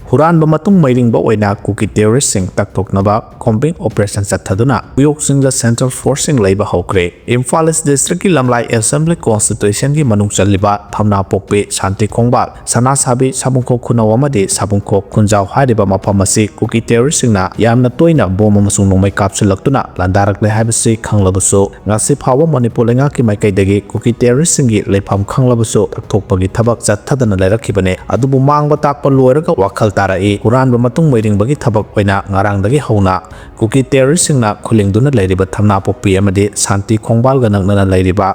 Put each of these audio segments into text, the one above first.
Huran bamatung mairing ba oina Kuki terrorist sing taktok naba combing operation sathaduna uyok sing the central forcing labor hokre Imphal district ki lamlai assembly constitution ki manung chaliba thamna pokpe shanti khongbal sana sabi sabungko khunaw amadi sabungko khunjaw hariba mafam asi Kuki terrorist sing na yamna toina bom amasung nongmai kapsulaktuna landarak le habisi khanglabusu ngasi phawa Manipur lenga ki maikai dagi Kuki terrorist sing gi lepham khanglabusu takthokpagi thabak chathadana lairakibane adubu mangba takpa loiraga wakhal tarai Huran bamatung mairing bagi thabak oina ngarang dagi hauna Kuki terrorist sing na khulingduna lairiba thamna pokpi amadi shanti khongbal ga nangnana lairiba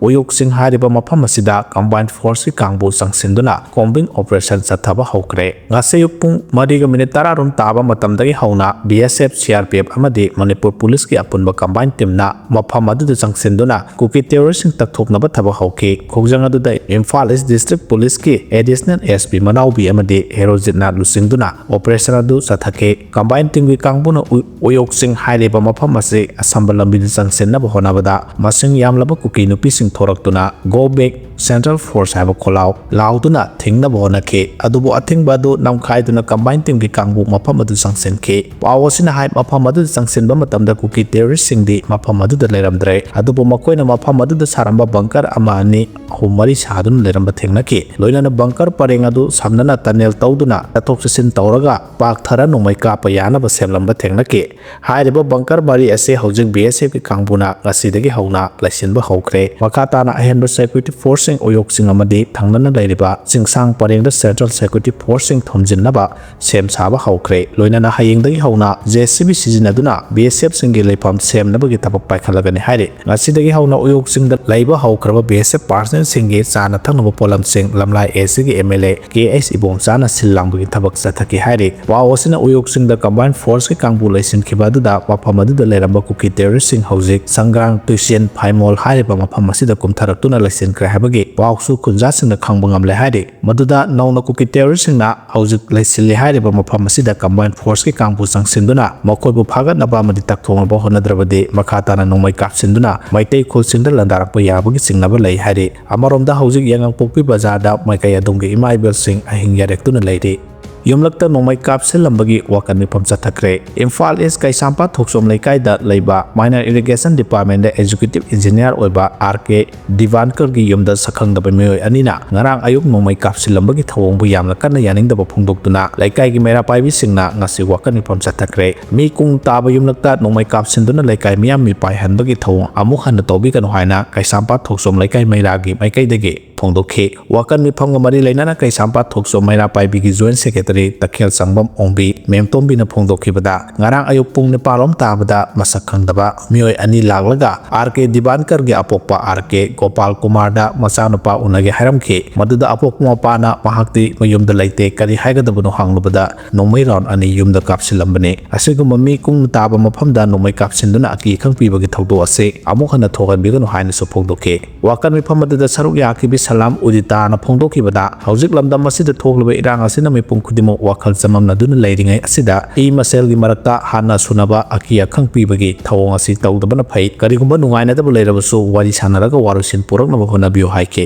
uyok sing hariba mafam asida combined force ki kangbu sangsinduna combing operation sathaba hokre ngase yupung mariga minute 10 rum taba matam dagi hauna BSF CRPF amadi Manipur police ki apunba combined team na mafam adu sangsinduna Kuki terrorist sing takthoknaba thaba hokki khojang adu da Imphal district police ki additional SP manawbi amadi herojitna lusingduna operation adu sathake combined team ki kangbuna uyok sing hariba mafam ase asamba lambi sangsenna bahonabada masing yamlaba Kuki nupi sing thoraktuna go back central force haba kholau lauduna thingna bahonake adubu athingbadu namkhaiduna combined team ki kangbu mafam adu sangsenke pawasina hai mafam adu sangsenba matamda Kuki terrorist sing di mafam adu da leiramdre adubu makoina mafam adu da saramba bunker ama ani humari sadun leiramba thengnake loinana bunker pareng adu samnana tunnel tawduna tathok sin tawraga pak thara nomai ka payana ba semlamba thengnake hairiba bunker bari ase hojik BSF ki kangbuna ngasidagi hauna laisinba hokre makatana ahenba security forcing oyok sing amadi thangnana lairiba singsang parengda central security forcing thomjinbada sem saba hokre loinana hayengdagi hauna JCB sizinaduna BSF singi leipam semnabagi tapak paikhalagani haire ngasidagi hauna oyok singda laiba hokraba BSF person singi chana thangnoba polam sing lamlai SC ki MLA KS ibom chana silangbagi tabak sathaki haire waosina oyok singda combined force ki kangbu laisin khibadуда mafam aduda leiramba Kuki terrorist sing hojik sangrang tuision phaimol hariba mafam asida kumtharaktuna Leisinkhre habagi pawsu kunja singna khangba ngamle haire maduda nauna Kuki terrorist sing na hojik leisilli hariba mafam asida combined force ki kangbu sangsinduna makoibu phagatnaba amadi takthonaba honadrabadi makhatana nongmai kapsinduna maitei khulsingda landarakpa yabagi singnaba lei haire amaromda hojik yangang pokpi bazarda maikai adumgi imaibel sing ahing yarektuna leiri Yumlakta nomai kapsilambagi wakan mifam chathakre Imphal East Kaisampa thoksom laikai da leiba minor irrigation department da executive engineer oiba RK Divankar gi yumda sakhangdaba meoi anina ngarang ayuk nomai kapsilambagi thawongbu yamna kanna yaningdaba phungdoktuna laikai gi mera paibi singna ngasi wakan mifam chathakre mi kung taba yumlakta nomai kapsinduna laikai miyam mi pai hanbagi thawong amuk hanna tobi kanu haina Kaisampa thoksom laikai meira gi maikai dege phongdokhe wakan mifam ga mari lainana Kaisampa thoksom meira paibi gi joint secretary takhel sangbam ongbi memtombi na phongdokhibada ngarang ayuk pung ne palom tabada masak khangdaba mioi ani laglaga RK Divankar ge apokpa RK Gopal Kumar da machanupa unage haramkhe maduda apokma pana mahakti mayumda laite kari haigadabano hanglubada nomai round ani yumda kapsilambane asiguma mi kung taba mafamda nomai kapsinduna aki khangpibagi thawdo ase amuk hana thoganbiganu haina su phongdokhe wakan mifamada saruk yakibi salam udita na phongdokhibada hojik lamdam asida thokluba irang asina mipung khudimo wakhal chamamnaduna leiringai asida i masel gi marakta hana sunaba akiya khangpibagi thawong asi tawdabana phai karigumba nungainadaba leirabasu wari sanaraga warusin puraknaba honabiyo haike